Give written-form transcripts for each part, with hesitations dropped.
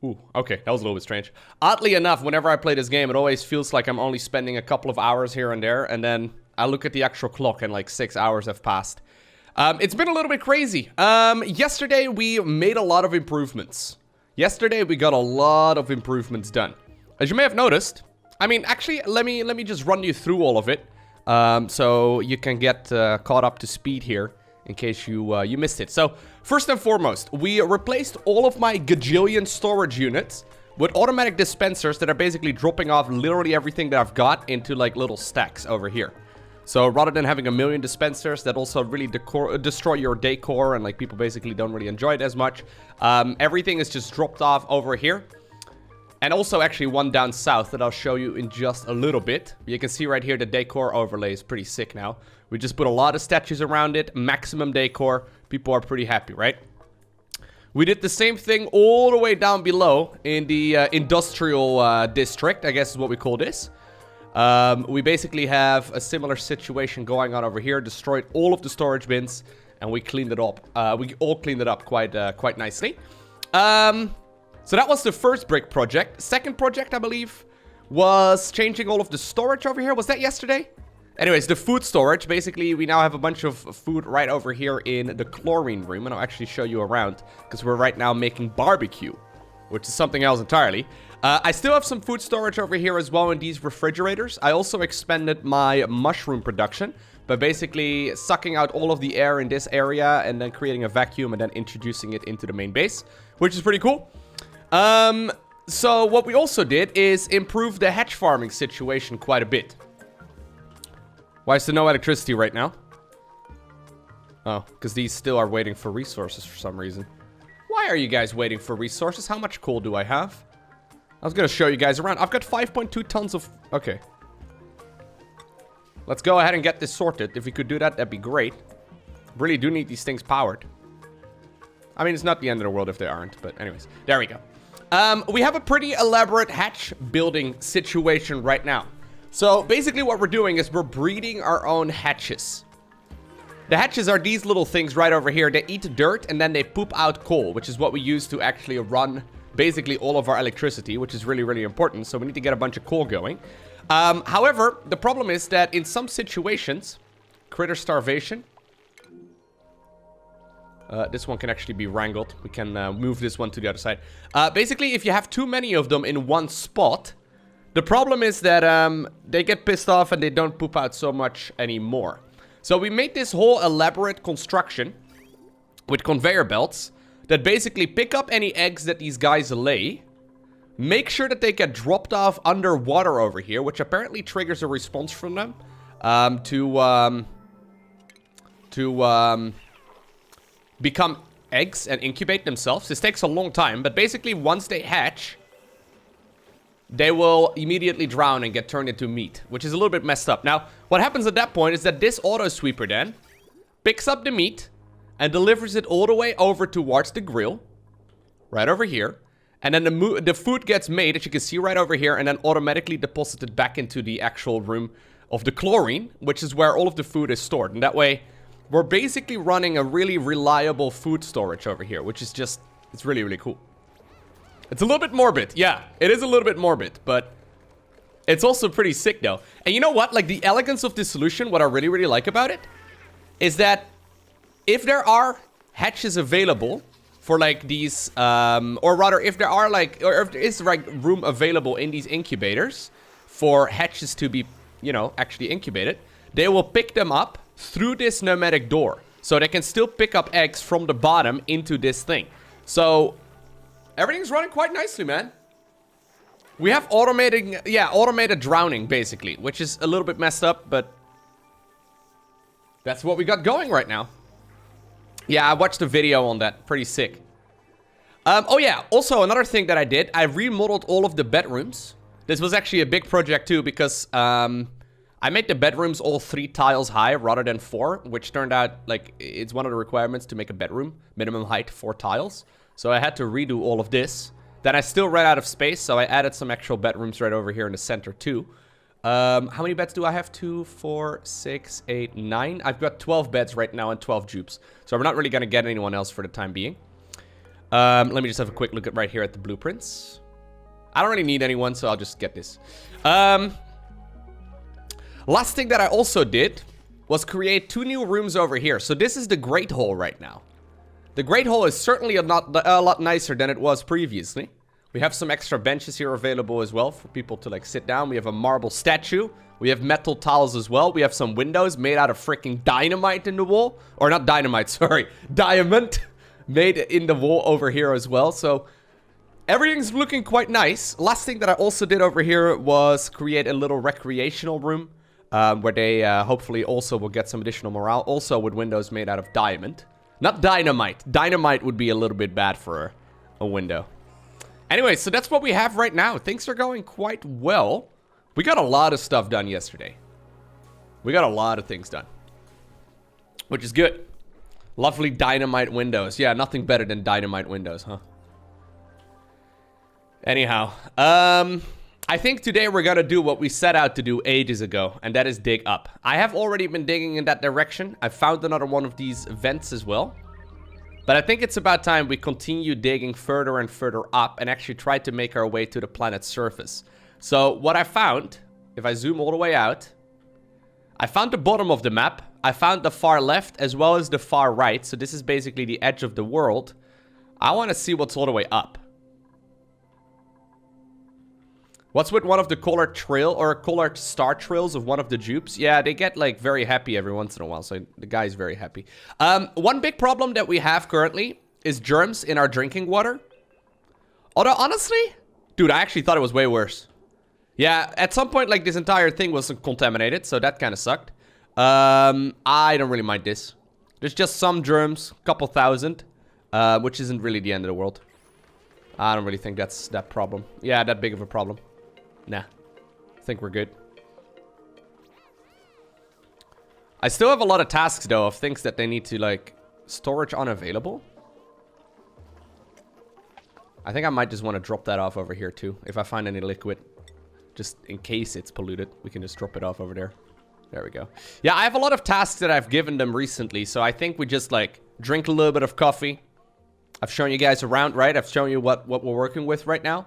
Ooh, okay, that was a little bit strange. Oddly enough, whenever I play this game, it always feels like I'm only spending a couple of hours here and there, and then I look at the actual clock and like 6 hours have passed. It's been a little bit crazy. Yesterday we made a lot of improvements. Yesterday we got a lot of improvements done. As you may have noticed, I mean, actually, let me just run you through all of it, so you can get caught up to speed here in case you missed it. So, first and foremost, we replaced all of my gajillion storage units with automatic dispensers that are basically dropping off literally everything that I've got into like little stacks over here. So rather than having a million dispensers that also really destroy your decor and like people basically don't really enjoy it as much, everything is just dropped off over here. And also actually one down south that I'll show you in just a little bit. You can see right here the decor overlay is pretty sick now. We just put a lot of statues around it, maximum decor. People are pretty happy, right? We did the same thing all the way down below in the industrial district, I guess is what we call this. We basically have a similar situation going on over here. Destroyed all of the storage bins and we cleaned it up. We all cleaned it up quite nicely. So that was the first brick project. Second project, I believe, was changing all of the storage over here. Was that yesterday? Anyways, the food storage. Basically, we now have a bunch of food right over here in the chlorine room. And I'll actually show you around because we're right now making barbecue, which is something else entirely. I still have some food storage over here as well in these refrigerators. I also expanded my mushroom production by basically sucking out all of the air in this area and then creating a vacuum and then introducing it into the main base, which is pretty cool. So what we also did is improve the hatch farming situation quite a bit. Why is there no electricity right now? Oh, because these still are waiting for resources for some reason. Why are you guys waiting for resources? How much coal do I have? I was going to show you guys around. I've got 5.2 tons of... Okay. Let's go ahead and get this sorted. If we could do that, that'd be great. Really do need these things powered. I mean, it's not the end of the world if they aren't, but anyways. There we go. We have a pretty elaborate hatch building situation right now. So basically what we're doing is we're breeding our own hatches. The hatches are these little things right over here. They eat dirt and then they poop out coal, which is what we use to actually run basically all of our electricity, which is really, really important. So we need to get a bunch of coal going. However, the problem is that in some situations, critter starvation. This one can actually be wrangled. We can move this one to the other side. Basically, if you have too many of them in one spot, the problem is that they get pissed off and they don't poop out so much anymore. So we made this whole elaborate construction with conveyor belts that basically pick up any eggs that these guys lay, make sure that they get dropped off underwater over here, which apparently triggers a response from them to become eggs and incubate themselves. This takes a long time, but basically once they hatch, they will immediately drown and get turned into meat, which is a little bit messed up. Now, what happens at that point is that this auto sweeper then picks up the meat and delivers it all the way over towards the grill, right over here. And then the food gets made, as you can see right over here, and then automatically deposited back into the actual room of the chlorine, which is where all of the food is stored. And that way, we're basically running a really reliable food storage over here, which is just, it's really, really cool. It's a little bit morbid. Yeah, it is a little bit morbid, but it's also pretty sick though. And you know what? Like the elegance of this solution, what I really, really like about it is that if there are hatches available for like these, or rather if there are like, or if there is like room available in these incubators for hatches to be, you know, actually incubated, they will pick them up through this pneumatic door. So they can still pick up eggs from the bottom into this thing. So everything's running quite nicely, man. We have automated drowning, basically, which is a little bit messed up, but that's what we got going right now. Yeah, I watched a video on that. Pretty sick. Oh yeah, also another thing that I did, I remodeled all of the bedrooms. This was actually a big project too, because I made the bedrooms all 3 tiles high rather than 4, which turned out like it's one of the requirements to make a bedroom. Minimum height 4 tiles. So I had to redo all of this. Then I still ran out of space, so I added some actual bedrooms right over here in the center too. How many beds do I have? 2, 4, 6, 8, 9. I've got 12 beds right now and 12 jupes. So I'm not really going to get anyone else for the time being. Let me just have a quick look at right here at the blueprints. I don't really need anyone, so I'll just get this. Last thing that I also did was create 2 new rooms over here. So this is the Great Hall right now. The Great Hall is certainly a lot nicer than it was previously. We have some extra benches here available as well for people to like sit down. We have a marble statue. We have metal tiles as well. We have some windows made out of freaking dynamite in the wall. Or not dynamite, sorry. Diamond made in the wall over here as well. So everything's looking quite nice. Last thing that I also did over here was create a little recreational room. Where they hopefully also will get some additional morale. Also with windows made out of diamond. Not dynamite. Dynamite would be a little bit bad for a window. Anyway, so that's what we have right now. Things are going quite well. We got a lot of stuff done yesterday. We got a lot of things done. Which is good. Lovely dynamite windows. Yeah, nothing better than dynamite windows, huh? Anyhow, I think today we're gonna do what we set out to do ages ago, and that is dig up. I have already been digging in that direction. I found another one of these vents as well. But I think it's about time we continue digging further and further up and actually try to make our way to the planet's surface. So what I found, if I zoom all the way out, I found the bottom of the map. I found the far left as well as the far right. So this is basically the edge of the world. I want to see what's all the way up. What's with one of the colored trail or colored star trails of one of the dupes? Yeah, they get like very happy every once in a while. So the guy's very happy. One big problem that we have currently is germs in our drinking water. Although honestly, dude, I actually thought it was way worse. Yeah, at some point like this entire thing was contaminated. So that kind of sucked. I don't really mind this. There's just some germs, couple thousand, which isn't really the end of the world. I don't really think that's that problem. Yeah, that big of a problem. Nah, I think we're good. I still have a lot of tasks, though, of things that they need to, like, storage unavailable. I think I might just want to drop that off over here, too. If I find any liquid, just in case it's polluted, we can just drop it off over there. There we go. Yeah, I have a lot of tasks that I've given them recently, so I think we just, like, drink a little bit of coffee. I've shown you guys around, right? I've shown you what we're working with right now.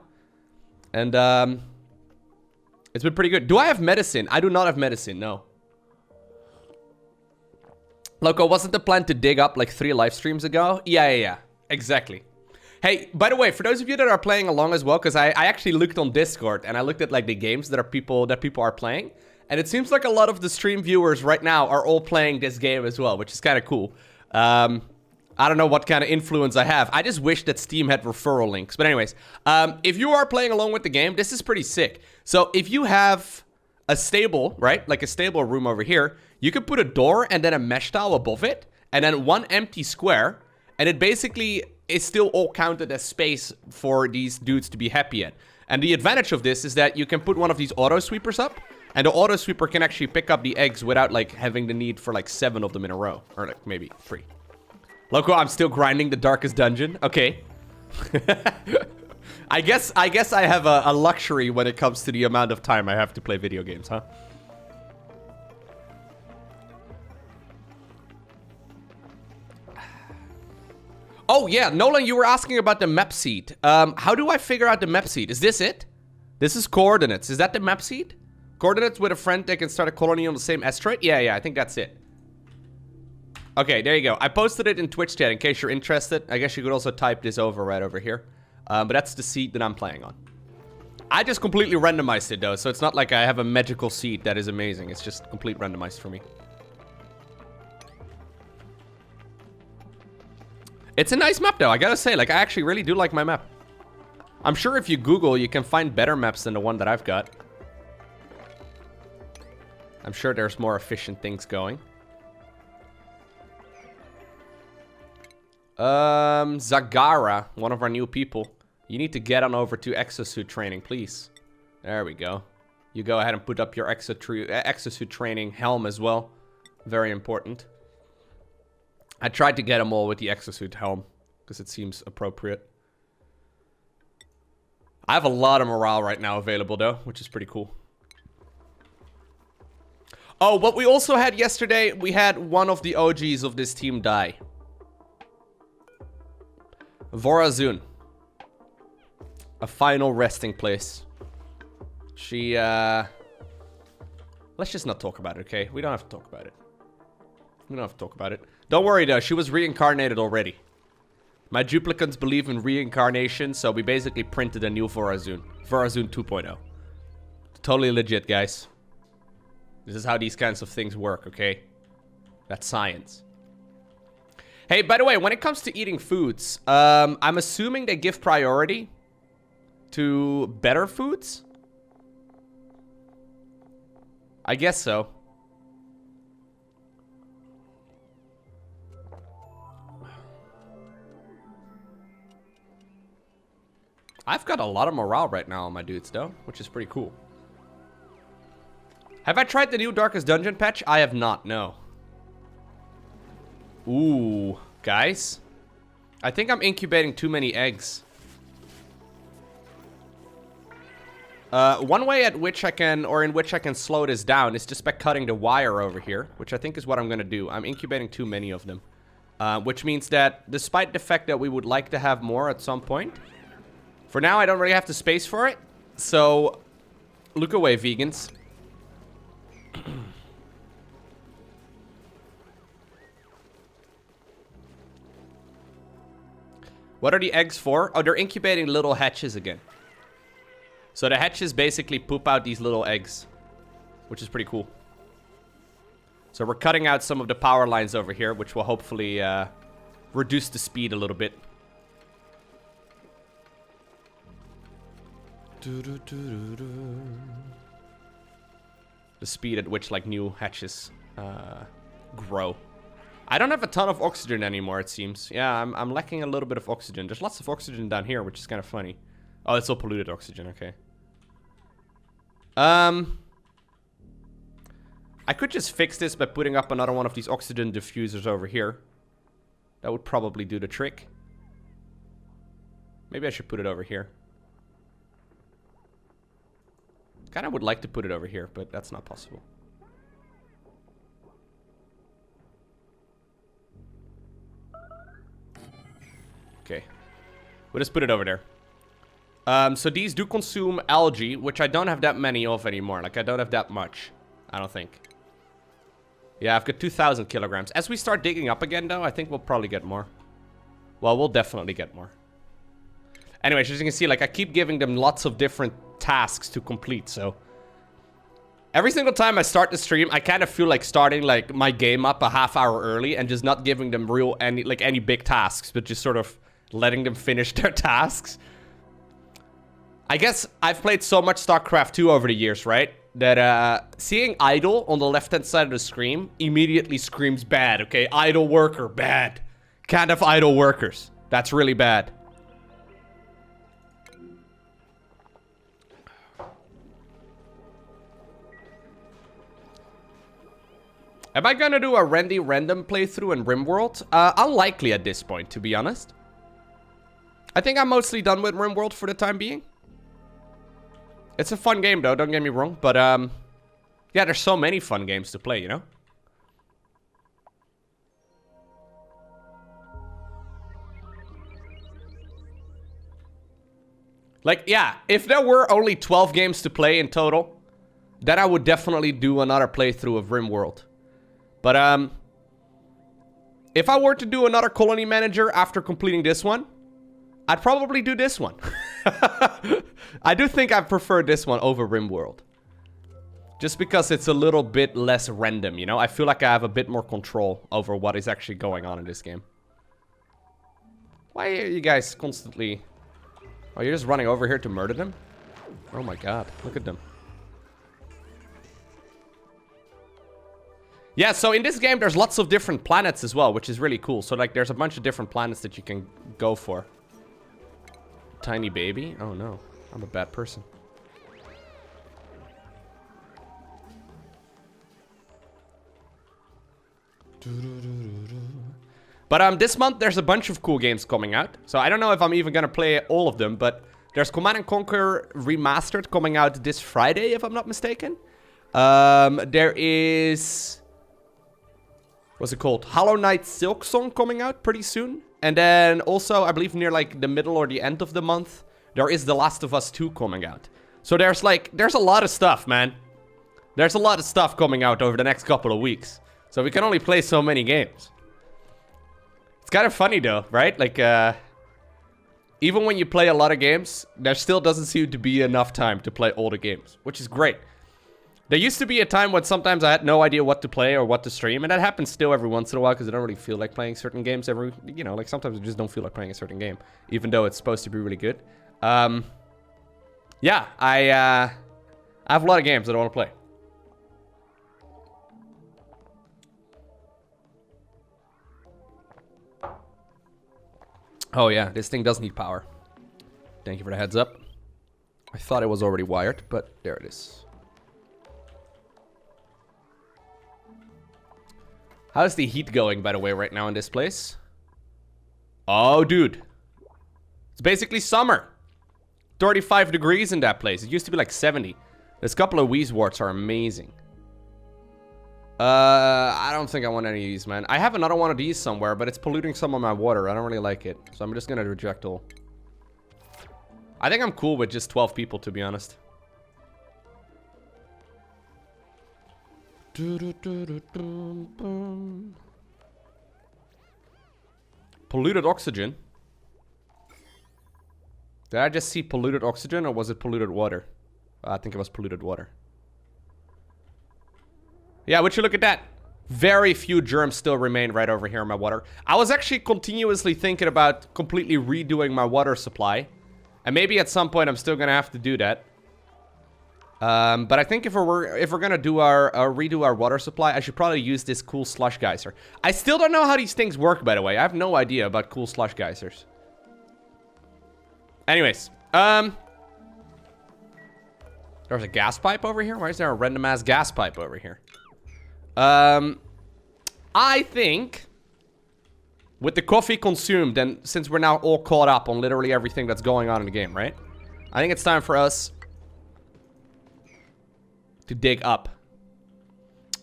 And, it's been pretty good. Do I have medicine? I do not have medicine, no. Lowko, wasn't the plan to dig up like 3 live streams ago? Yeah. Exactly. Hey, by the way, for those of you that are playing along as well, because I actually looked on Discord and I looked at like the games that people are playing. And it seems like a lot of the stream viewers right now are all playing this game as well, which is kind of cool. I don't know what kind of influence I have. I just wish that Steam had referral links. But anyways, if you are playing along with the game, this is pretty sick. So if you have a stable, right? Like a stable room over here, you could put a door and then a mesh tile above it. And then one empty square. And it basically is still all counted as space for these dudes to be happy at. And the advantage of this is that you can put one of these auto sweepers up. And the auto sweeper can actually pick up the eggs without like having the need for like 7 of them in a row. Or like maybe 3. Lowko, I'm still grinding the darkest dungeon. Okay. I guess I have a luxury when it comes to the amount of time I have to play video games, huh? Oh, yeah. Nolan, you were asking about the map seed. How do I figure out the map seed? Is this it? This is coordinates. Is that the map seed? Coordinates with a friend that can start a colony on the same asteroid? Yeah, I think that's it. Okay, there you go. I posted it in Twitch chat in case you're interested. I guess you could also type this over right over here. But that's the seed that I'm playing on. I just completely randomized it though, so it's not like I have a magical seed that is amazing. It's just complete randomized for me. It's a nice map though, I gotta say. Like, I actually really do like my map. I'm sure if you Google, you can find better maps than the one that I've got. I'm sure there's more efficient things going. Zagara, one of our new people. You need to get on over to exosuit training, please. There we go. You go ahead and put up your exosuit training helm as well. Very important. I tried to get them all with the exosuit helm because it seems appropriate. I have a lot of morale right now available though, which is pretty cool. Oh, what we also had yesterday, we had one of the OGs of this team die. Vorazun. A final resting place. She, let's just not talk about it, okay? We don't have to talk about it. We don't have to talk about it. Don't worry, though. She was reincarnated already. My duplicants believe in reincarnation, so we basically printed a new Vorazun. Vorazun 2.0. Totally legit, guys. This is how these kinds of things work, okay? That's science. Hey, by the way, when it comes to eating foods, I'm assuming they give priority to better foods? I guess so. I've got a lot of morale right now on my dudes, though, which is pretty cool. Have I tried the new Darkest Dungeon patch? I have not, no. Ooh, guys. I think I'm incubating too many eggs. One way at which I can, or in which I can slow this down is just by cutting the wire over here, which I think is what I'm gonna do. I'm incubating too many of them. Which means that, despite the fact that we would like to have more at some point, for now I don't really have the space for it. So, look away, vegans. What are the eggs for? Oh, they're incubating little hatches again. So the hatches basically poop out these little eggs, which is pretty cool. So we're cutting out some of the power lines over here, which will hopefully reduce the speed a little bit. The speed at which like new hatches grow. I don't have a ton of oxygen anymore, it seems. Yeah, I'm lacking a little bit of oxygen. There's lots of oxygen down here, which is kind of funny. Oh, it's all polluted oxygen, okay. I could just fix this by putting up another one of these oxygen diffusers over here. That would probably do the trick. Maybe I should put it over here. Kinda would like to put it over here, but that's not possible. Okay. We'll just put it over there. So these do consume algae, which I don't have that many of anymore. Like, I don't have that much. I don't think. Yeah, I've got 2,000 kilograms. As we start digging up again, though, I think we'll probably get more. Well, we'll definitely get more. Anyways, as you can see, like, I keep giving them lots of different tasks to complete, so... Every single time I start the stream, I kind of feel like starting, like, my game up a half hour early and just not giving them any big tasks, but just sort of letting them finish their tasks. I guess I've played so much StarCraft 2 over the years, right? That seeing idle on the left-hand side of the screen immediately screams bad, okay? Idle worker, bad. Can't have idle workers. That's really bad. Am I gonna do a Randy random playthrough in RimWorld? Unlikely at this point, to be honest. I think I'm mostly done with RimWorld for the time being. It's a fun game, though, don't get me wrong. But, yeah, there's so many fun games to play, you know? Like, yeah, if there were only 12 games to play in total, then I would definitely do another playthrough of RimWorld. But, if I were to do another Colony Manager after completing this one, I'd probably do this one. I do think I prefer this one over RimWorld. Just because it's a little bit less random, you know? I feel like I have a bit more control over what is actually going on in this game. Why are you guys constantly... Oh, you're just running over here to murder them? Oh my god, look at them. Yeah, so in this game, there's lots of different planets as well, which is really cool. So, like, there's a bunch of different planets that you can go for. Tiny baby? Oh, no. I'm a bad person. But, this month, there's a bunch of cool games coming out. So, I don't know if I'm even gonna play all of them, but there's Command & Conquer Remastered coming out this Friday, if I'm not mistaken. There is... What's it called? Hollow Knight Silksong coming out pretty soon. And then also, I believe near like the middle or the end of the month, there is The Last of Us 2 coming out. So there's a lot of stuff, man. There's a lot of stuff coming out over the next couple of weeks. So we can only play so many games. It's kind of funny though, right? Like, even when you play a lot of games, there still doesn't seem to be enough time to play all the games, which is great. There used to be a time when sometimes I had no idea what to play or what to stream, and that happens still every once in a while because I don't really feel like playing certain games like sometimes I just don't feel like playing a certain game, even though it's supposed to be really good. Yeah, I have a lot of games that I want to play. Oh yeah, this thing does need power. Thank you for the heads up. I thought it was already wired, but there it is. How's the heat going, by the way, right now in this place? Oh, dude. It's basically summer. 35 degrees in that place. It used to be like 70. This couple of Weezeworts are amazing. I don't think I want any of these, man. I have another one of these somewhere, but it's polluting some of my water. I don't really like it. So I'm just gonna reject all. I think I'm cool with just 12 people, to be honest. Polluted oxygen. Did I just see polluted oxygen, or was it polluted water? I think it was polluted water. Yeah, would you look at that? Very few germs still remain right over here in my water. I was actually continuously thinking about completely redoing my water supply. And maybe at some point I'm still gonna have to do that. But I think if we're gonna do redo our water supply, I should probably use this cool slush geyser. I still don't know how these things work, by the way. I have no idea about cool slush geysers. Anyways, there's a gas pipe over here. Why is there a random ass gas pipe over here? I think with the coffee consumed, and since we're now all caught up on literally everything that's going on in the game, right? I think it's time for us to dig up.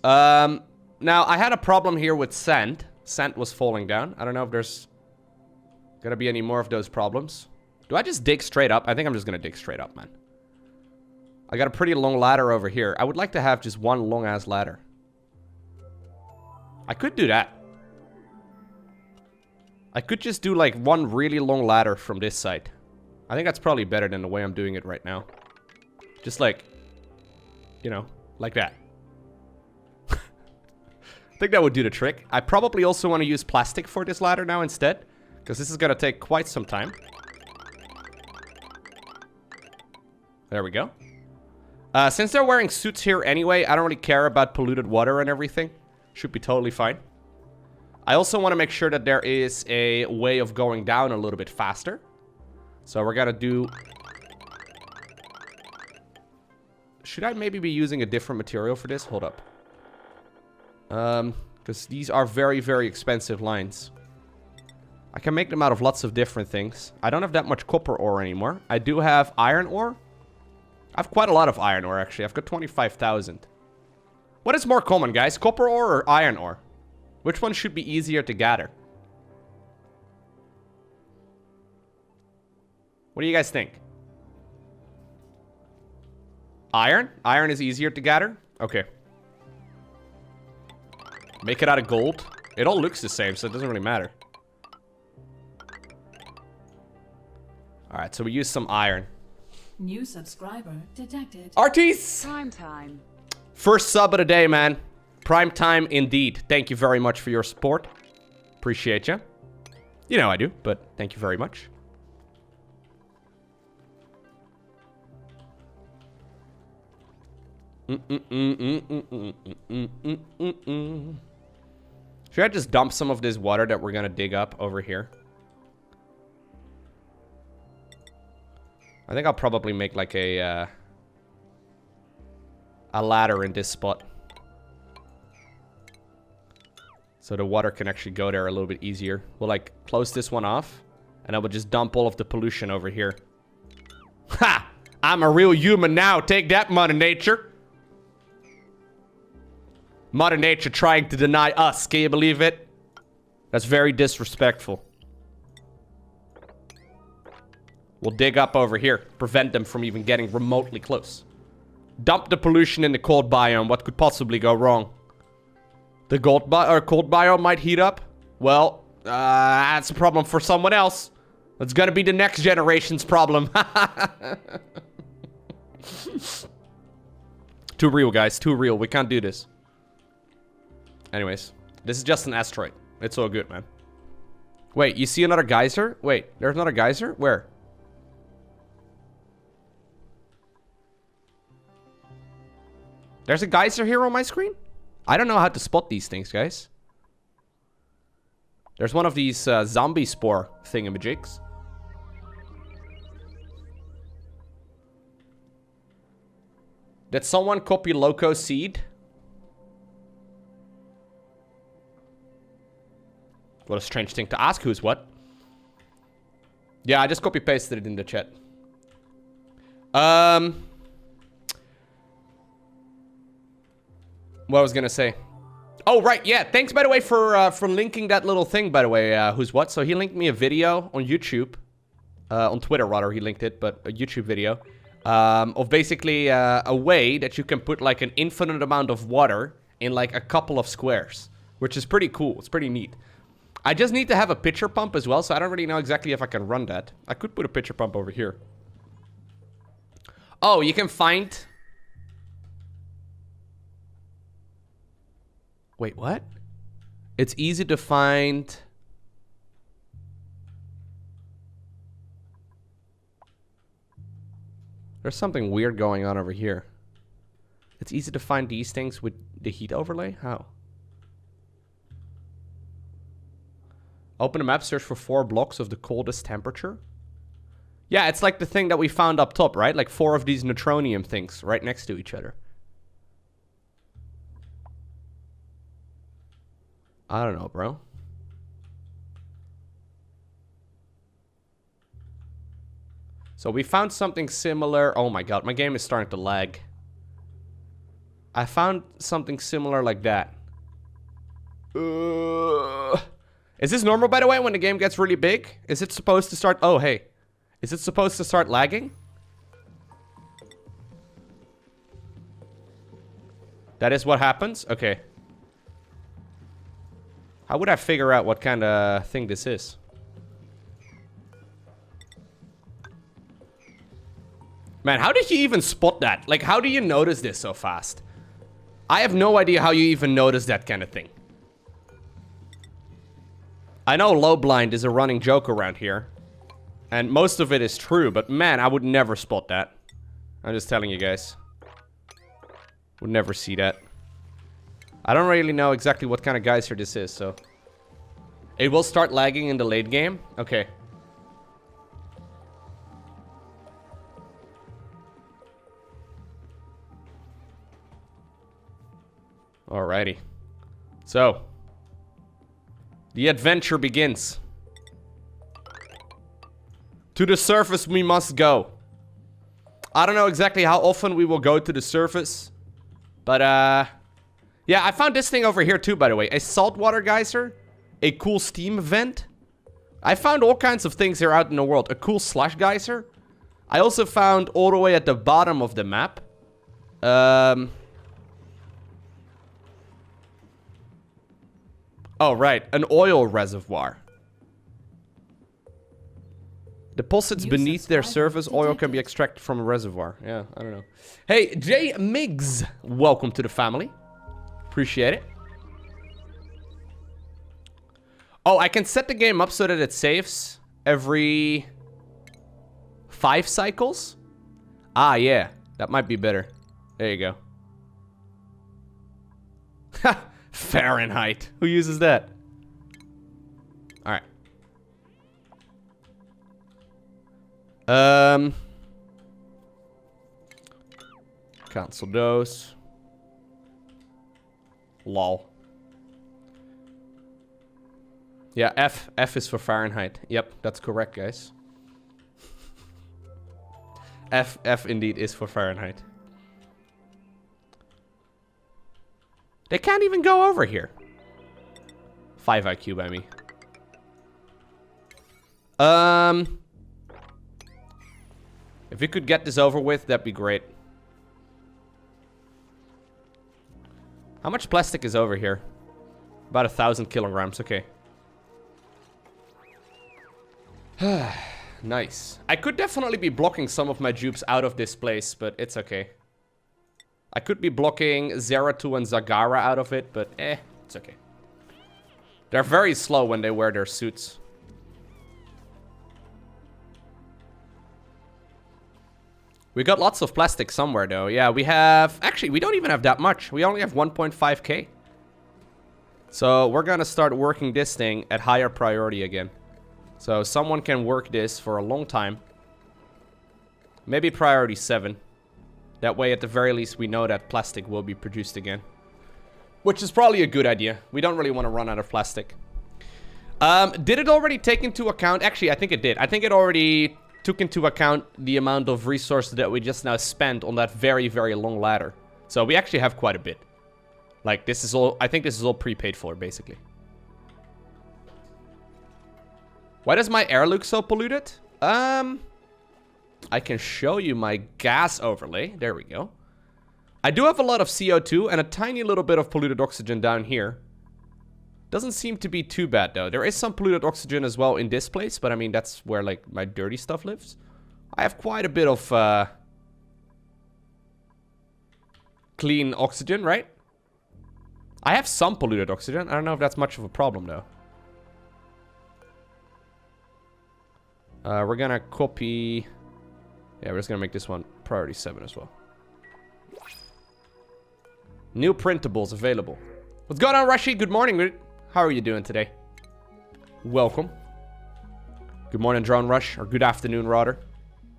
Now, I had a problem here with sand. Sand was falling down. I don't know if there's gonna be any more of those problems. Do I just dig straight up? I think I'm just gonna dig straight up, man. I got a pretty long ladder over here. I would like to have just one long-ass ladder. I could do that. I could just do like one really long ladder from this side. I think that's probably better than the way I'm doing it right now. Just like, you know, like that. I think that would do the trick. I probably also want to use plastic for this ladder now instead, because this is going to take quite some time. There we go. Since they're wearing suits here anyway, I don't really care about polluted water and everything. Should be totally fine. I also want to make sure that there is a way of going down a little bit faster. So we're gonna do... Should I maybe be using a different material for this? Hold up. Because these are very, very expensive lines. I can make them out of lots of different things. I don't have that much copper ore anymore. I do have iron ore. I have quite a lot of iron ore, actually. I've got 25,000. What is more common, guys? Copper ore or iron ore? Which one should be easier to gather? What do you guys think? Iron? Iron is easier to gather? Okay. Make it out of gold. It all looks the same, so it doesn't really matter. Alright, so we use some iron. New subscriber detected. Artis! Prime time. First sub of the day, man. Prime time indeed. Thank you very much for your support. Appreciate you. You know I do, but thank you very much. Should I just dump some of this water that we're gonna dig up over here? I think I'll probably make like a ladder in this spot. So the water can actually go there a little bit easier. We'll like close this one off. And I will just dump all of the pollution over here. Ha! I'm a real human now. Take that, Mother Nature. Mother Nature trying to deny us. Can you believe it? That's very disrespectful. We'll dig up over here. Prevent them from even getting remotely close. Dump the pollution in the cold biome. What could possibly go wrong? The cold biome might heat up. Well, that's a problem for someone else. That's gonna be the next generation's problem. Too real, guys. Too real. We can't do this. Anyways, this is just an asteroid. It's all good, man. Wait, you see another geyser? Wait, there's another geyser? Where? There's a geyser here on my screen? I don't know how to spot these things, guys. There's one of these zombie spore thingamajigs. Did someone copy Lowko seed? What a strange thing to ask. Who's what? Yeah, I just copy pasted it in the chat. What I was gonna say. Oh, right, yeah. Thanks, by the way, for linking that little thing, by the way, who's what. So he linked me a video on YouTube. On Twitter, rather, he linked it, but a YouTube video. Of basically a way that you can put, like, an infinite amount of water in, like, a couple of squares. Which is pretty cool. It's pretty neat. I just need to have a pitcher pump as well, so I don't really know exactly if I can run that. I could put a pitcher pump over here. Oh, you can find... Wait, what? It's easy to find... There's something weird going on over here. It's easy to find these things with the heat overlay? How? Open a map, search for 4 blocks of the coldest temperature. Yeah, it's like the thing that we found up top, right? Like 4 of these neutronium things right next to each other. I don't know, bro. So we found something similar. Oh my god, my game is starting to lag. I found something similar like that. Is this normal, by the way, when the game gets really big? Is it supposed to start... Oh, hey. Is it supposed to start lagging? That is what happens? Okay. How would I figure out what kind of thing this is? Man, how did you even spot that? Like, how do you notice this so fast? I have no idea how you even notice that kind of thing. I know low blind is a running joke around here. And most of it is true, but man, I would never spot that. I'm just telling you guys. Would never see that. I don't really know exactly what kind of geyser this is, so... It will start lagging in the late game? Okay. Alrighty. So... The adventure begins. To the surface we must go. I don't know exactly how often we will go to the surface. But, yeah, I found this thing over here too, by the way. A saltwater geyser. A cool steam vent. I found all kinds of things here out in the world. A cool slush geyser. I also found all the way at the bottom of the map. Oh, right. An oil reservoir. Deposits beneath their surface, oil can be extracted from a reservoir. Yeah, I don't know. Hey, J. Miggs. Welcome to the family. Appreciate it. Oh, I can set the game up so that it saves every 5 cycles? Ah, yeah. That might be better. There you go. Ha! Fahrenheit. Who uses that? Alright. Cancel those. Lol. Yeah, F is for Fahrenheit. Yep, that's correct, guys. F indeed is for Fahrenheit. They can't even go over here. 5 IQ by me. If we could get this over with, that'd be great. How much plastic is over here? About 1,000 kilograms, okay. Nice. I could definitely be blocking some of my dupes out of this place, but it's okay. I could be blocking Zeratu and Zagara out of it, but it's okay. They're very slow when they wear their suits. We got lots of plastic somewhere, though. Yeah, we have... Actually, we don't even have that much. We only have 1.5k. So we're gonna start working this thing at higher priority again. So someone can work this for a long time. Maybe priority 7. That way, at the very least, we know that plastic will be produced again. Which is probably a good idea. We don't really want to run out of plastic. Did it already take into account... Actually, I think it did. I think it already took into account the amount of resources that we just now spent on that very, very long ladder. So we actually have quite a bit. Like, this is all... I think this is all prepaid for, basically. Why does my air look so polluted? I can show you my gas overlay. There we go. I do have a lot of CO2 and a tiny little bit of polluted oxygen down here. Doesn't seem to be too bad, though. There is some polluted oxygen as well in this place, but I mean, that's where, like, my dirty stuff lives. I have quite a bit of, clean oxygen, right? I have some polluted oxygen. I don't know if that's much of a problem, though. We're gonna copy... Yeah, we're just gonna make this one priority 7 as well. New printables available. What's going on, Rashi? Good morning. How are you doing today? Welcome. Good morning, Drone Rush. Or good afternoon, rather.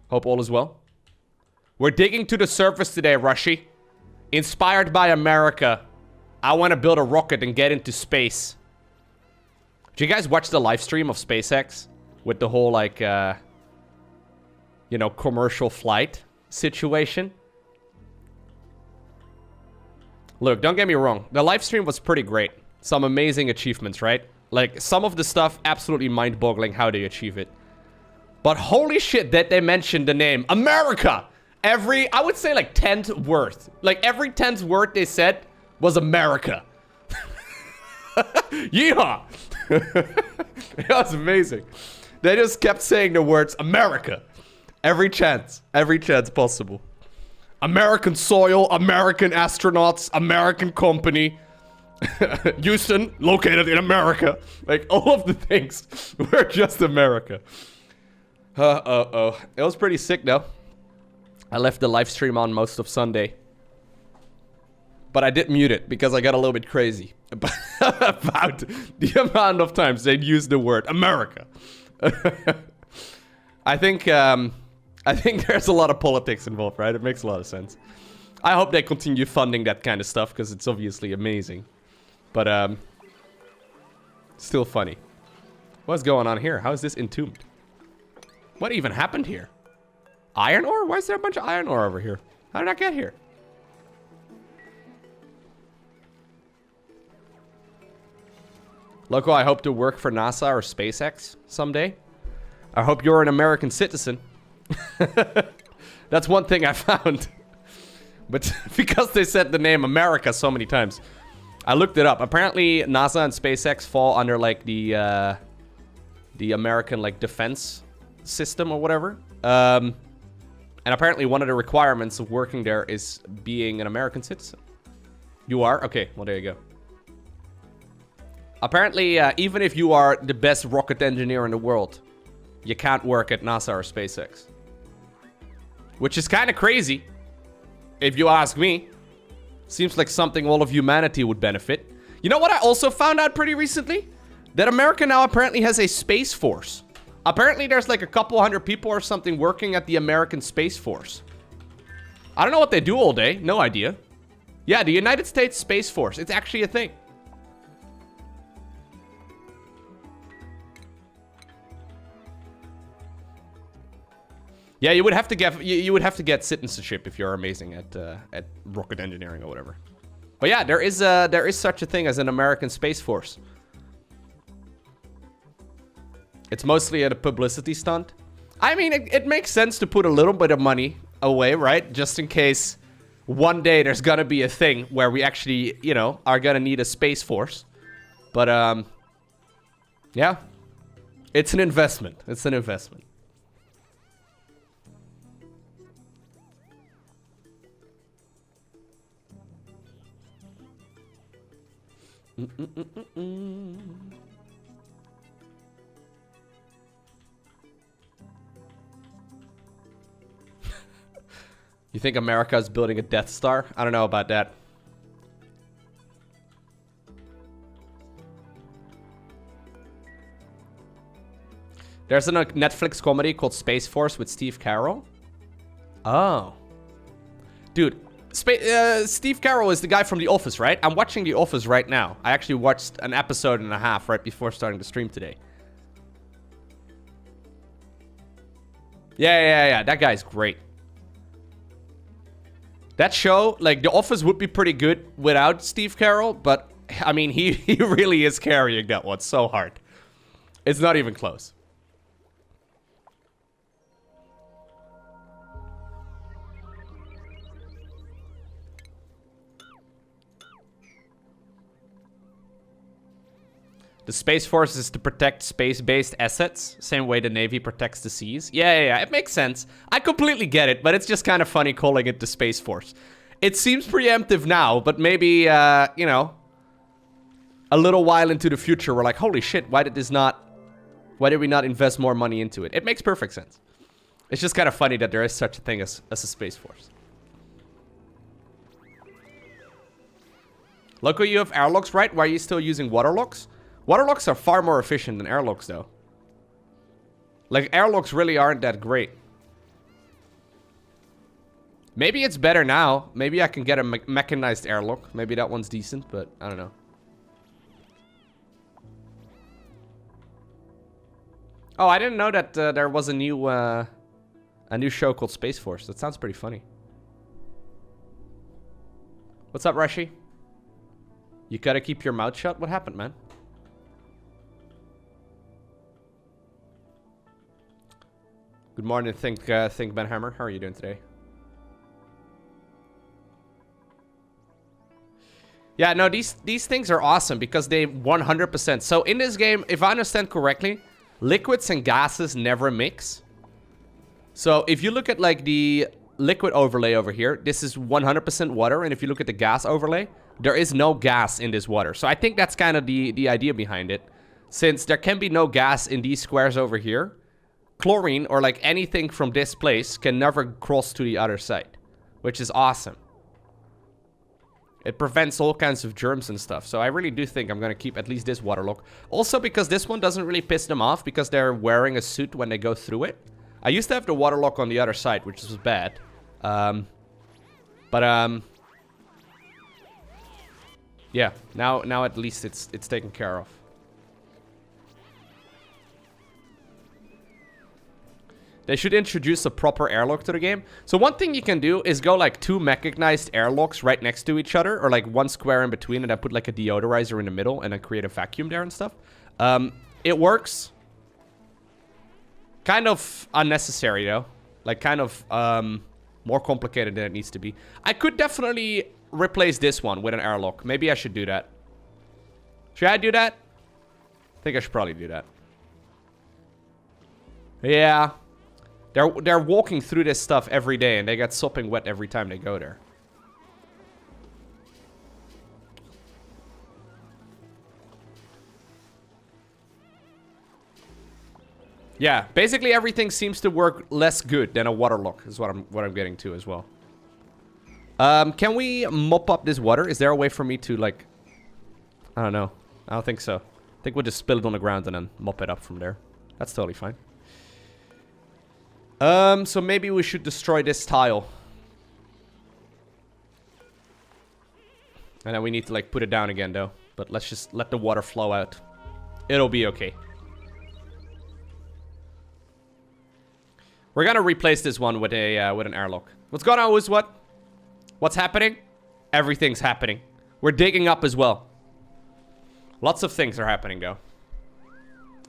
Hope all is well. We're digging to the surface today, Rashi. Inspired by America. I want to build a rocket and get into space. Did you guys watch the live stream of SpaceX? With the whole, like, you know, commercial flight situation? Look, don't get me wrong. The live stream was pretty great. Some amazing achievements, right? Like, some of the stuff, absolutely mind-boggling how they achieve it. But holy shit that they mentioned the name America! Every, I would say, like, 10th word. Like, every 10th word they said was America. Yeehaw! It was amazing. They just kept saying the words America. Every chance possible. American soil, American astronauts, American company. Houston, located in America. Like, all of the things were just America. It was pretty sick, though. I left the live stream on most of Sunday. But I did mute it because I got a little bit crazy about the amount of times they'd use the word America. I think there's a lot of politics involved, right? It makes a lot of sense. I hope they continue funding that kind of stuff because it's obviously amazing. But still funny. What's going on here? How is this entombed? What even happened here? Iron ore? Why is there a bunch of iron ore over here? How did I get here? Lowko, I hope to work for NASA or SpaceX someday. I hope you're an American citizen. That's one thing I found. But because they said the name America so many times, I looked it up. Apparently, NASA and SpaceX fall under, like, the American, like, defense system or whatever. And apparently one of the requirements of working there is being an American citizen. You are? Okay, well, there you go. Apparently, even if you are the best rocket engineer in the world, you can't work at NASA or SpaceX. Which is kind of crazy, if you ask me. Seems like something all of humanity would benefit. You know what I also found out pretty recently? That America now apparently has a space force. Apparently there's like a couple hundred people or something working at the American Space Force. I don't know what they do all day. No idea. Yeah, the United States Space Force. It's actually a thing. Yeah, you would have to get citizenship if you're amazing at rocket engineering or whatever. But yeah, there is such a thing as an American Space Force. It's mostly a publicity stunt. I mean, it makes sense to put a little bit of money away, right? Just in case one day there's gonna be a thing where we actually, you know, are gonna need a space force. But, yeah. It's an investment. It's an investment. You think America is building a Death Star? I don't know about that. There's a Netflix comedy called Space Force with Steve Carell. Oh. Dude, Steve Carell is the guy from The Office, right? I'm watching The Office right now. I actually watched an episode and a half right before starting the stream today. Yeah. That guy's great. That show, like, The Office would be pretty good without Steve Carell, but, I mean, he really is carrying that one so hard. It's not even close. The Space Force is to protect space-based assets, same way the Navy protects the seas. Yeah, it makes sense. I completely get it, but it's just kind of funny calling it the Space Force. It seems preemptive now, but maybe, you know, a little while into the future, we're like, holy shit, why did we not invest more money into it? It makes perfect sense. It's just kind of funny that there is such a thing as a Space Force. Lowko, you have airlocks, right? Why are you still using waterlocks? Waterlocks are far more efficient than airlocks, though. Like, airlocks really aren't that great. Maybe it's better now. Maybe I can get a mechanized airlock. Maybe that one's decent, but I don't know. Oh, I didn't know that there was a new show called Space Force. That sounds pretty funny. What's up, Rashi? You gotta keep your mouth shut? What happened, man? Good morning, Think Ben Hammer. How are you doing today? Yeah, no, these things are awesome because they 100%. So in this game, if I understand correctly, liquids and gases never mix. So if you look at like the liquid overlay over here, this is 100% water. And if you look at the gas overlay, there is no gas in this water. So I think that's kind of the idea behind it. Since there can be no gas in these squares over here, chlorine or like anything from this place can never cross to the other side, which is awesome. It prevents all kinds of germs and stuff. So I really do think I'm going to keep at least this waterlock. Also because this one doesn't really piss them off because they're wearing a suit when they go through it. I used to have the waterlock on the other side, which was bad. Yeah, now at least it's taken care of. They should introduce a proper airlock to the game. So one thing you can do is go like 2 mechanized airlocks right next to each other, or like 1 square in between, and then put like a deodorizer in the middle and then create a vacuum there and stuff. It works. Kind of unnecessary though. Like kind of more complicated than it needs to be. I could definitely replace this one with an airlock. Maybe I should do that. Should I do that? I think I should probably do that. Yeah. They're walking through this stuff every day and they get sopping wet every time they go there. Yeah, basically everything seems to work less good than a waterlock is what I'm getting to as well. Can we mop up this water? Is there a way for me to like I don't know. I don't think so. I think we'll just spill it on the ground and then mop it up from there. That's totally fine. So maybe we should destroy this tile. And then we need to like put it down again though. But let's just let the water flow out. It'll be okay. We're gonna replace this one with an airlock. What's going on, what? What's happening? Everything's happening. We're digging up as well. Lots of things are happening though.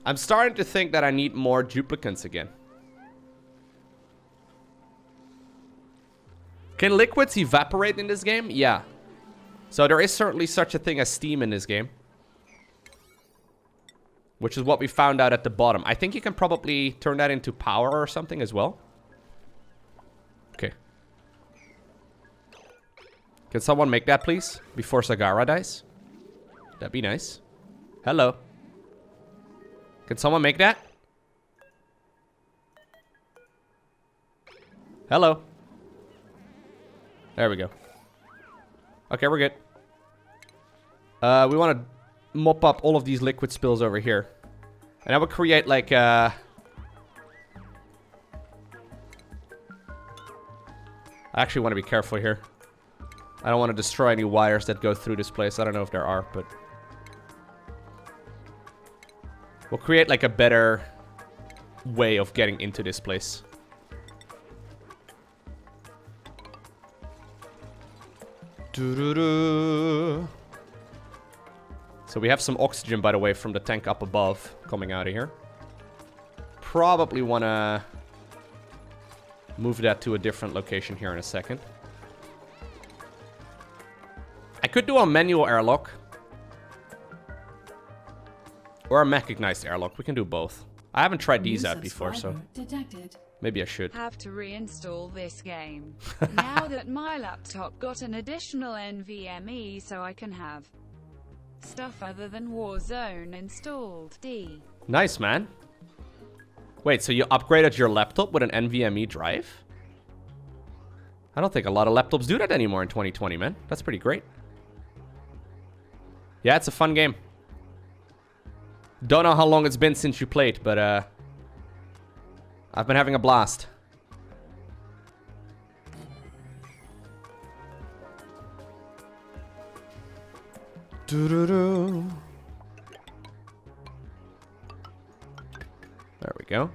I'm starting to think that I need more duplicants again. Can liquids evaporate in this game? Yeah. So there is certainly such a thing as steam in this game. Which is what we found out at the bottom. I think you can probably turn that into power or something as well. Okay. Can someone make that, please? Before Sagara dies? That'd be nice. Hello. Can someone make that? Hello. There we go. Okay, we're good. We want to mop up all of these liquid spills over here. And I would create like I actually want to be careful here. I don't want to destroy any wires that go through this place. I don't know if there are, but we'll create like a better way of getting into this place. Doo-doo-doo. So we have some oxygen, by the way, from the tank up above coming out of here. Probably want to move that to a different location here in a second. I could do a manual airlock. Or a mechanized airlock. We can do both. I haven't tried these out before, so maybe I should. Have to reinstall this game. Now that my laptop got an additional NVMe so I can have stuff other than Warzone installed. Nice, man. Wait, so you upgraded your laptop with an NVMe drive? I don't think a lot of laptops do that anymore in 2020, man. That's pretty great. Yeah, it's a fun game. Don't know how long it's been since you played, but I've been having a blast. Doo-doo-doo. There we go.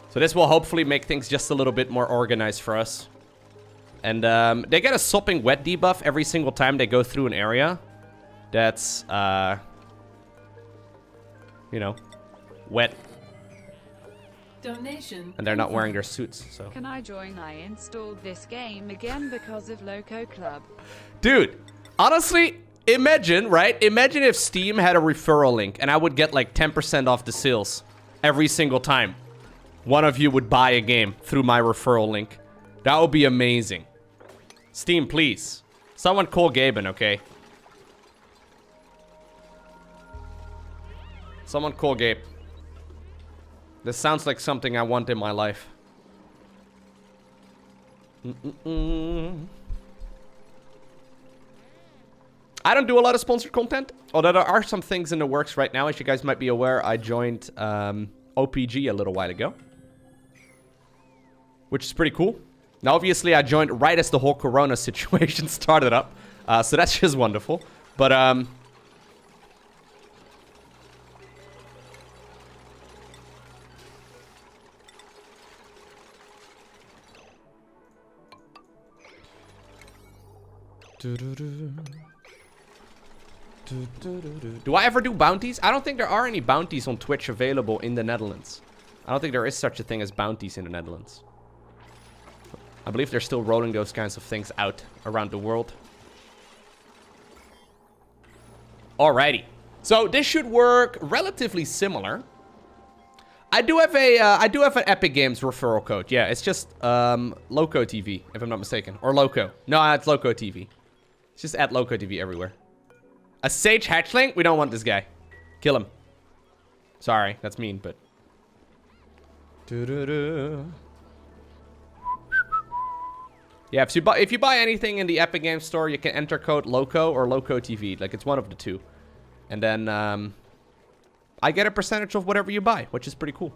So this will hopefully make things just a little bit more organized for us. And they get a sopping wet debuff every single time they go through an area that's, you know, wet. Donation. And they're not wearing their suits, so. Can I join? I installed this game again because of Lowko Club. Dude, honestly, imagine, right? Imagine if Steam had a referral link and I would get like 10% off the sales every single time one of you would buy a game through my referral link. That would be amazing. Steam, please. Someone call Gaben, okay? Someone call Gabe. This sounds like something I want in my life. I don't do a lot of sponsored content, although there are some things in the works right now. As you guys might be aware, I joined OPG a little while ago, which is pretty cool. Now, obviously, I joined right as the whole Corona situation started up, so that's just wonderful. But do I ever do bounties? I don't think there are any bounties on Twitch available in the Netherlands. I don't think there is such a thing as bounties in the Netherlands. I believe they're still rolling those kinds of things out around the world. Alrighty. So this should work relatively similar. I do have an Epic Games referral code. Yeah, it's just Lowko TV, if I'm not mistaken. Or Lowko. No, it's Lowko TV. It's just at Lowko TV everywhere. A Sage Hatchling? We don't want this guy. Kill him. Sorry, that's mean, but... Yeah, if you buy anything in the Epic Games Store, you can enter code Lowko or Lowko TV. Like, it's one of the two. And then, I get a percentage of whatever you buy, which is pretty cool.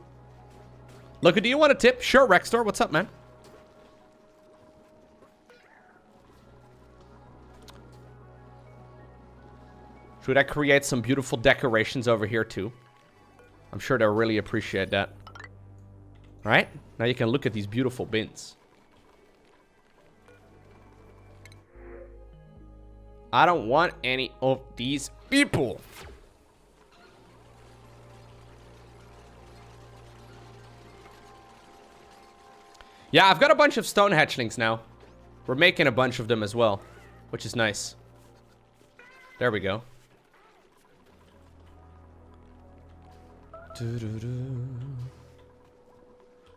Lowko, do you want a tip? Sure, Rexstar. What's up, man? Should I create some beautiful decorations over here, too? I'm sure they'll really appreciate that. Right? Now you can look at these beautiful bins. I don't want any of these people. Yeah, I've got a bunch of stone hatchlings now. We're making a bunch of them as well, which is nice. There we go.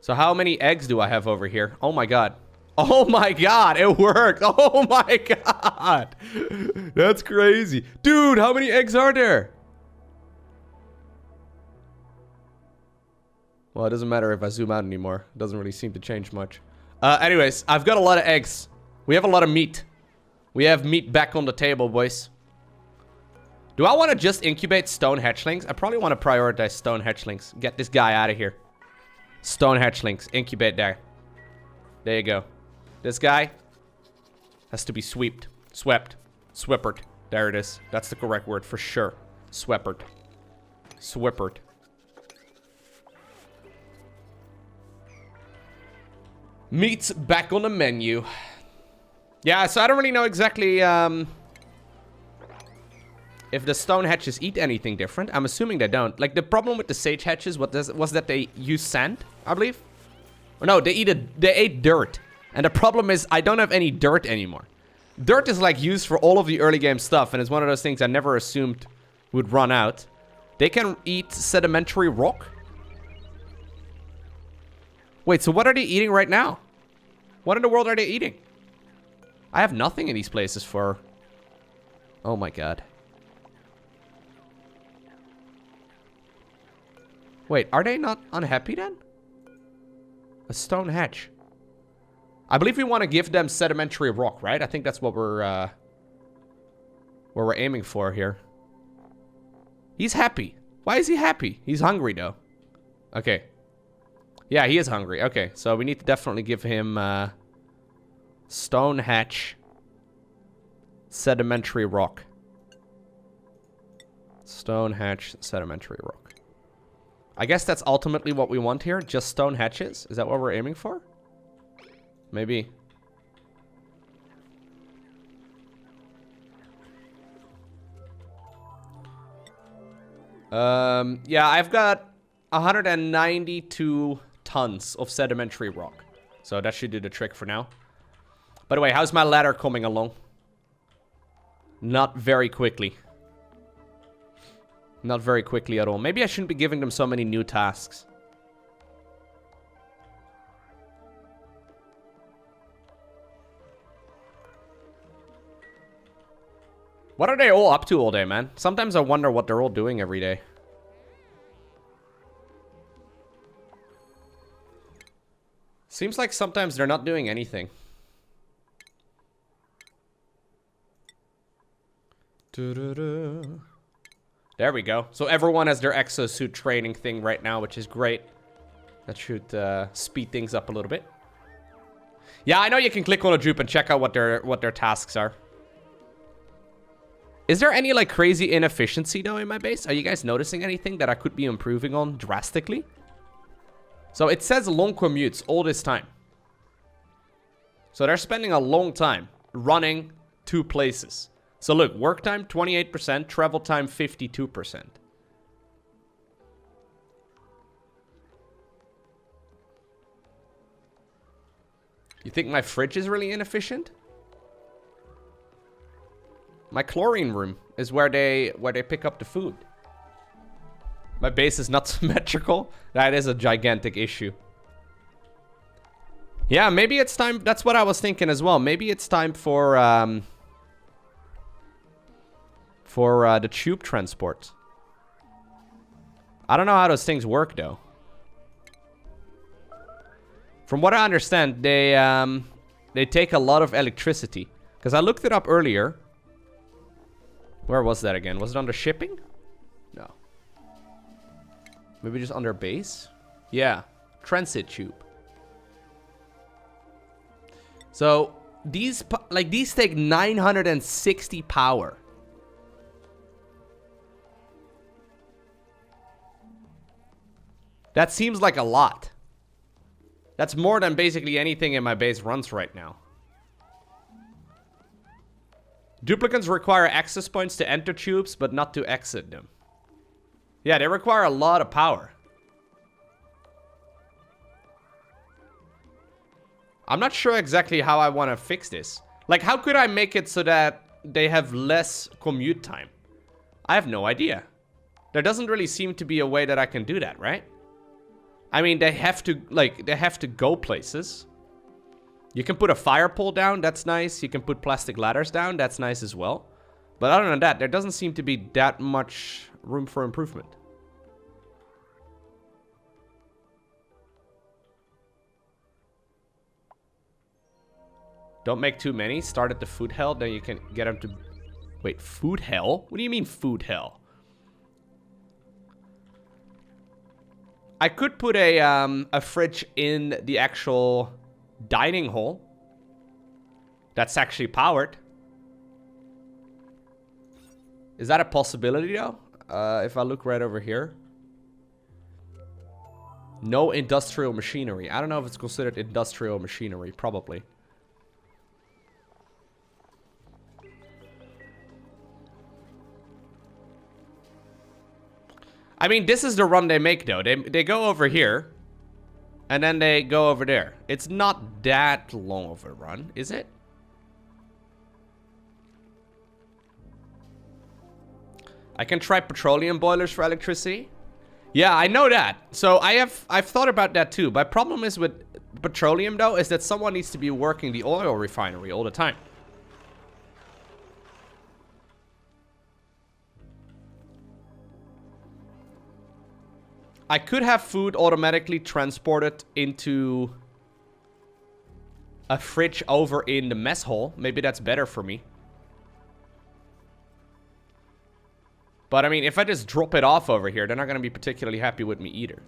So how many eggs do I have over here? Oh my god. Oh my god, it worked. Oh my god. That's crazy. Dude, how many eggs are there? Well, it doesn't matter if I zoom out anymore. It doesn't really seem to change much. Anyways, I've got a lot of eggs. We have a lot of meat. We have meat back on the table, boys. Do I want to just incubate stone hatchlings? I probably want to prioritize stone hatchlings. Get this guy out of here. Stone hatchlings. Incubate there. There you go. This guy has to be swept. Swept. Swippered. There it is. That's the correct word for sure. Sweppered. Swippered. Meat's back on the menu. Yeah, so I don't really know exactly if the stone hatches eat anything different. I'm assuming they don't. Like, the problem with the sage hatches was that they use sand, I believe. Or no, they ate dirt. And the problem is I don't have any dirt anymore. Dirt is like used for all of the early game stuff, and it's one of those things I never assumed would run out. They can eat sedimentary rock. Wait, so what are they eating right now? What in the world are they eating? I have nothing in these places for... Oh my god. Wait, are they not unhappy then? A stone hatch. I believe we want to give them sedimentary rock, right? I think that's what we're aiming for here. He's happy. Why is he happy? He's hungry though. Okay. Yeah, he is hungry. Okay, so we need to definitely give him stone hatch sedimentary rock. Stone hatch sedimentary rock. I guess that's ultimately what we want here. Just stone hatches. Is that what we're aiming for? Maybe. Yeah, I've got 192 tons of sedimentary rock. So that should do the trick for now. By the way, how's my ladder coming along? Not very quickly. Not very quickly at all. Maybe I shouldn't be giving them so many new tasks. What are they all up to all day, man? Sometimes I wonder what they're all doing every day. Seems like sometimes they're not doing anything. There we go. So everyone has their exosuit training thing right now, which is great. That should speed things up a little bit. Yeah, I know you can click on a dupe and check out what their tasks are. Is there any like crazy inefficiency though in my base? Are you guys noticing anything that I could be improving on drastically? So it says long commutes all this time. So they're spending a long time running to places. So look, work time 28%, travel time 52%. You think my fridge is really inefficient? My chlorine room is where they pick up the food. My base is not symmetrical. That is a gigantic issue. Yeah, maybe it's time. That's what I was thinking as well. Maybe it's time for the tube transport. I don't know how those things work though. From what I understand, they take a lot of electricity. Because I looked it up earlier. Where was that again? Was it under shipping? No. Maybe just under base? Yeah. Transit tube. So, these take 960 power. That seems like a lot. That's more than basically anything in my base runs right now. Duplicants require access points to enter tubes, but not to exit them. Yeah, they require a lot of power. I'm not sure exactly how I want to fix this. Like, how could I make it so that they have less commute time? I have no idea. There doesn't really seem to be a way that I can do that, right? I mean, they have to, like, they have to go places. You can put a fire pole down, that's nice. You can put plastic ladders down, that's nice as well. But other than that, there doesn't seem to be that much room for improvement. Don't make too many. Start at the food hell, then you can get them to... Wait, food hell? What do you mean food hell? I could put a fridge in the actual dining hall. That's actually powered. Is that a possibility though? If I look right over here. No industrial machinery. I don't know if it's considered industrial machinery. Probably. I mean, this is the run they make, though. They go over here, and then they go over there. It's not that long of a run, is it? I can try petroleum boilers for electricity. Yeah, I know that. So I've thought about that too. My problem is with petroleum, though, is that someone needs to be working the oil refinery all the time. I could have food automatically transported into a fridge over in the mess hall. Maybe that's better for me. But I mean, if I just drop it off over here, they're not going to be particularly happy with me either.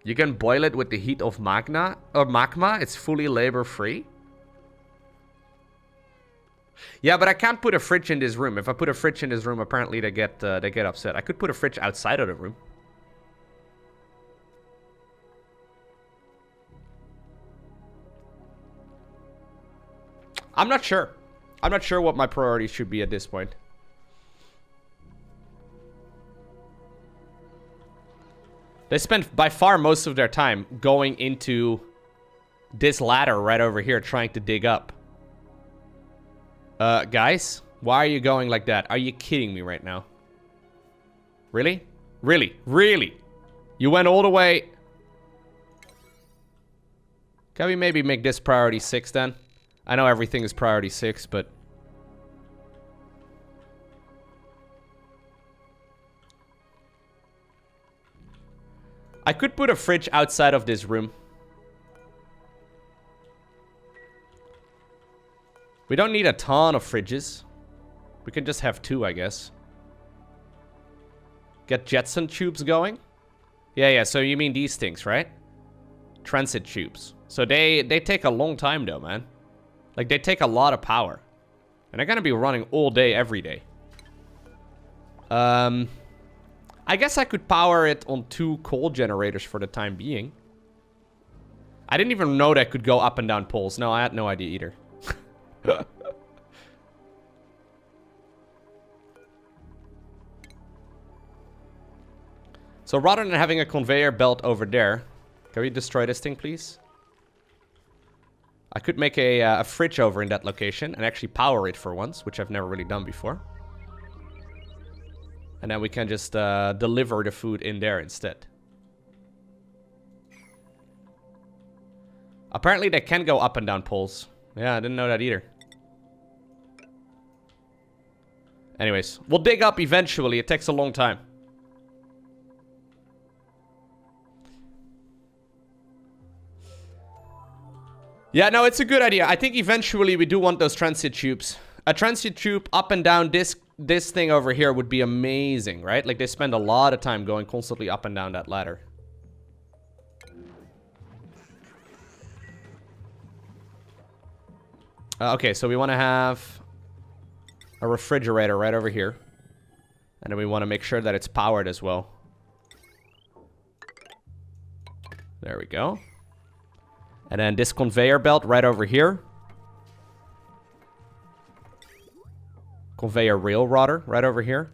You can boil it with the heat of magma. It's fully labor free. Yeah, but I can't put a fridge in this room. If I put a fridge in this room, apparently they get upset. I could put a fridge outside of the room. I'm not sure. I'm not sure what my priorities should be at this point. They spend by far most of their time going into this ladder right over here trying to dig up. Guys, why are you going like that? Are you kidding me right now? Really? Really? Really? You went all the way... Can we maybe make this priority 6 then? I know everything is priority 6, but... I could put a fridge outside of this room. We don't need a ton of fridges. We can just have 2, I guess. Get Jetson tubes going? Yeah, so you mean these things, right? Transit tubes. So they take a long time though, man. Like, they take a lot of power. And they're gonna be running all day, every day. I guess I could power it on 2 coal generators for the time being. I didn't even know that could go up and down poles. No, I had no idea either. So rather than having a conveyor belt over there, can we destroy this thing, please? I could make a fridge over in that location and actually power it for once, which I've never really done before. And then we can just deliver the food in there instead. Apparently they can go up and down poles. Yeah, I didn't know that either. Anyways, we'll dig up eventually. It takes a long time. Yeah, no, it's a good idea. I think eventually we do want those transit tubes. A transit tube up and down this thing over here would be amazing, right? Like, they spend a lot of time going constantly up and down that ladder. Okay, so we want to have a refrigerator right over here. And then we want to make sure that it's powered as well. There we go. And then this conveyor belt right over here. Conveyor rail rather, right over here.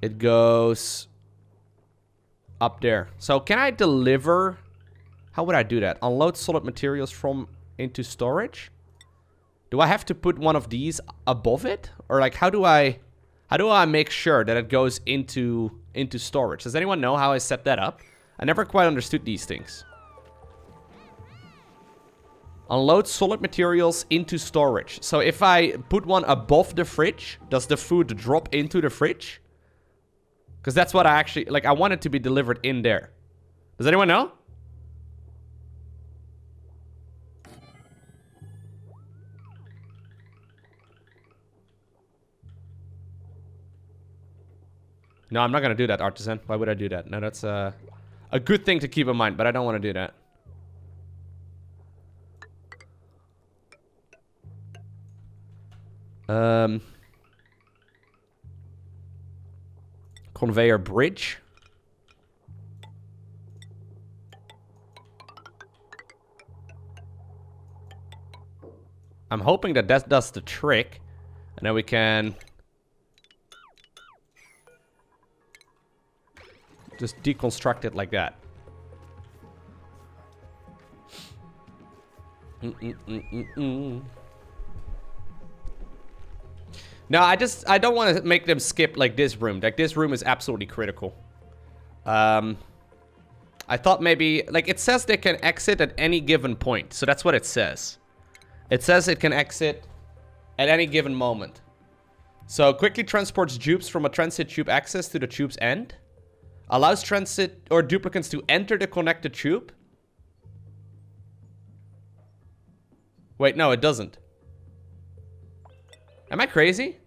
It goes up there. So can I deliver... How would I do that? Unload solid materials from into storage? Do I have to put one of these above it? Or like how do I make sure that it goes into storage? Does anyone know how I set that up? I never quite understood these things. Unload solid materials into storage. So if I put one above the fridge, does the food drop into the fridge? Because that's what I actually... Like, I want it to be delivered in there. Does anyone know? No, I'm not going to do that, Artisan. Why would I do that? No, that's a good thing to keep in mind, but I don't want to do that. Conveyor bridge. I'm hoping that that does the trick. And then we can... just deconstruct it like that. No, I don't want to make them skip like this room. Like this room is absolutely critical. I thought maybe like it says they can exit at any given point. So that's what it says. It says it can exit at any given moment. So quickly transports dupes from a transit tube access to the tube's end. Allows transit or duplicants to enter the connected tube. Wait, no, it doesn't. Am I crazy?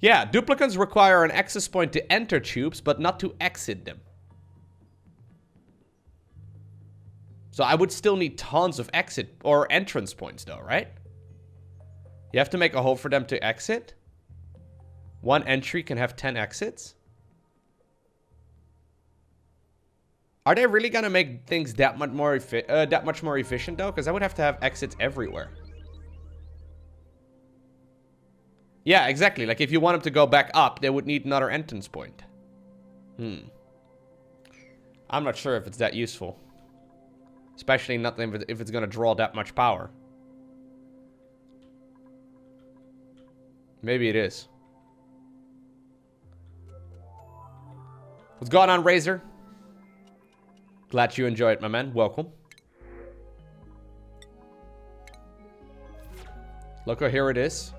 Yeah, duplicants require an access point to enter tubes, but not to exit them. So I would still need tons of exit or entrance points though, right? You have to make a hole for them to exit. One entry can have 10 exits. Are they really gonna make things that much more efficient though? Because I would have to have exits everywhere. Yeah, exactly. Like if you want them to go back up, they would need another entrance point. I'm not sure if it's that useful. Especially not if it's gonna draw that much power. Maybe it is. What's going on, Razor? Glad you enjoyed it, my man. Welcome. Lowko, here it is.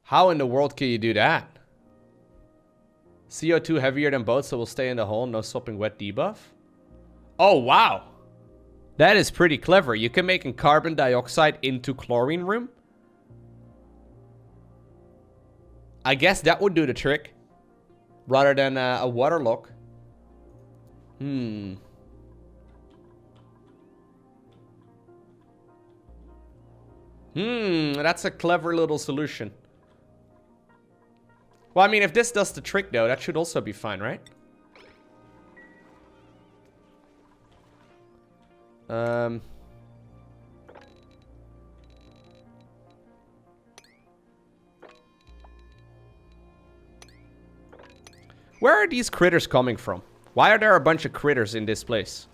How in the world can you do that? CO2 heavier than both, so we'll stay in the hole. No sopping wet debuff. Oh, wow. That is pretty clever. You can make a carbon dioxide into chlorine room. I guess that would do the trick. Rather than a water lock. That's a clever little solution. Well, I mean, if this does the trick, though, that should also be fine, right? Where are these critters coming from? Why are there a bunch of critters in this place?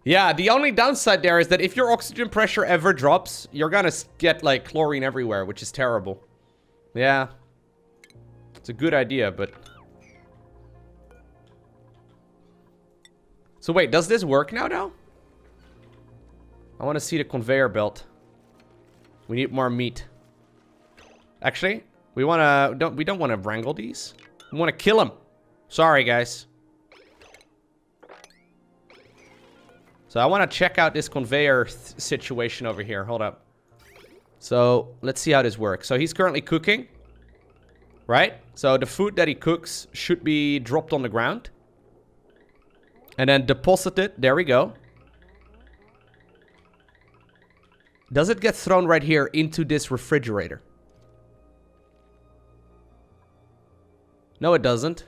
Yeah, the only downside there is that if your oxygen pressure ever drops, you're gonna get, like, chlorine everywhere, which is terrible. Yeah. It's a good idea, but... So wait, does this work now, though? I want to see the conveyor belt. We need more meat. Actually, we don't want to wrangle these. We want to kill them. Sorry, guys. So I want to check out this conveyor situation over here. Hold up. So let's see how this works. So he's currently cooking, right? So the food that he cooks should be dropped on the ground. And then deposit it. There we go. Does it get thrown right here into this refrigerator? No, it doesn't.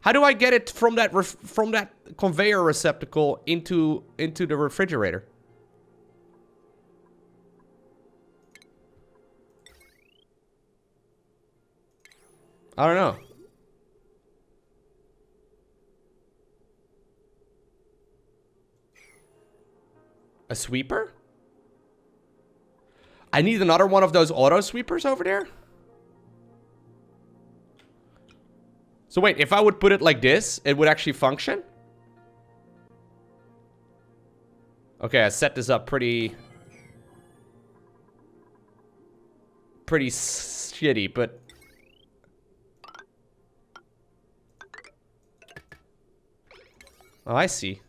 How do I get it from that conveyor receptacle into the refrigerator? I don't know. A sweeper? I need another one of those auto sweepers over there? So wait, if I would put it like this, it would actually function? Okay, I set this up pretty shitty, but... Oh, I see.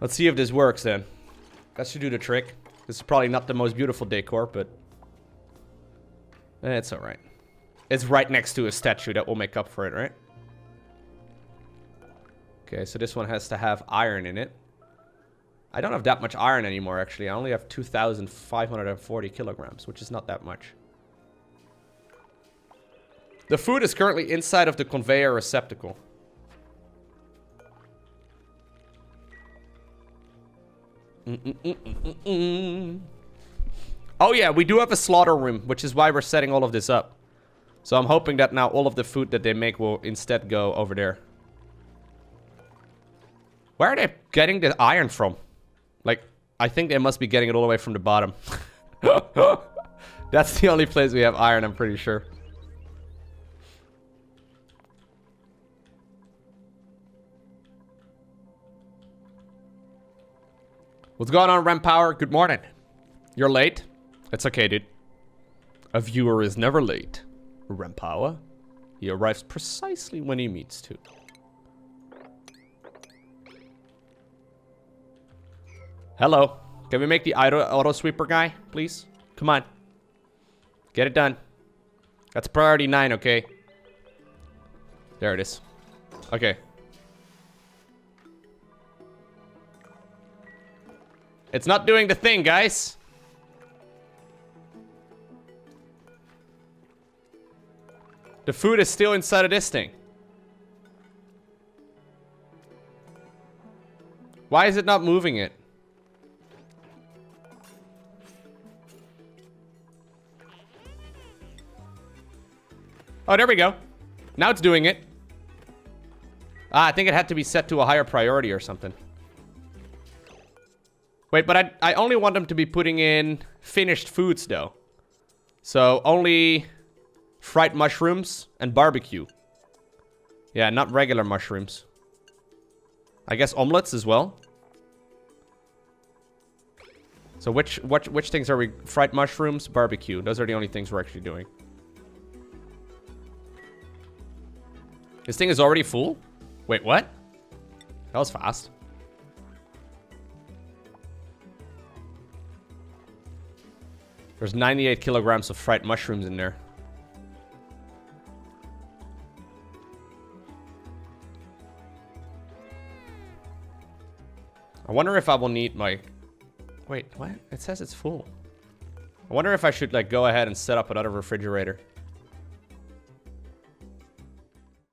Let's see if this works then. That should do the trick. This is probably not the most beautiful decor, but... it's alright. It's right next to a statue that will make up for it, right? Okay, so this one has to have iron in it. I don't have that much iron anymore, actually. I only have 2,540 kilograms, which is not that much. The food is currently inside of the conveyor receptacle. Oh yeah, we do have a slaughter room, which is why we're setting all of this up. So I'm hoping that now all of the food that they make will instead go over there. Where are they getting the iron from? Like, I think they must be getting it all the way from the bottom. That's the only place we have iron, I'm pretty sure. What's going on, Ram Power? Good morning. You're late? It's okay, dude. A viewer is never late. Ram Power. He arrives precisely when he means to. Hello. Can we make the auto sweeper guy, please? Come on. Get it done. That's priority 9, okay? There it is. Okay. It's not doing the thing, guys. The food is still inside of this thing. Why is it not moving it? Oh, there we go. Now it's doing it. Ah, I think it had to be set to a higher priority or something. Wait, but I only want them to be putting in finished foods, though. So, only fried mushrooms and barbecue. Yeah, not regular mushrooms. I guess omelets as well. So, which things are we... Fried mushrooms, barbecue. Those are the only things we're actually doing. This thing is already full? Wait, what? That was fast. There's 98 kilograms of fried mushrooms in there. I wonder if I will need my... Wait, what? It says it's full. I wonder if I should, like, go ahead and set up another refrigerator.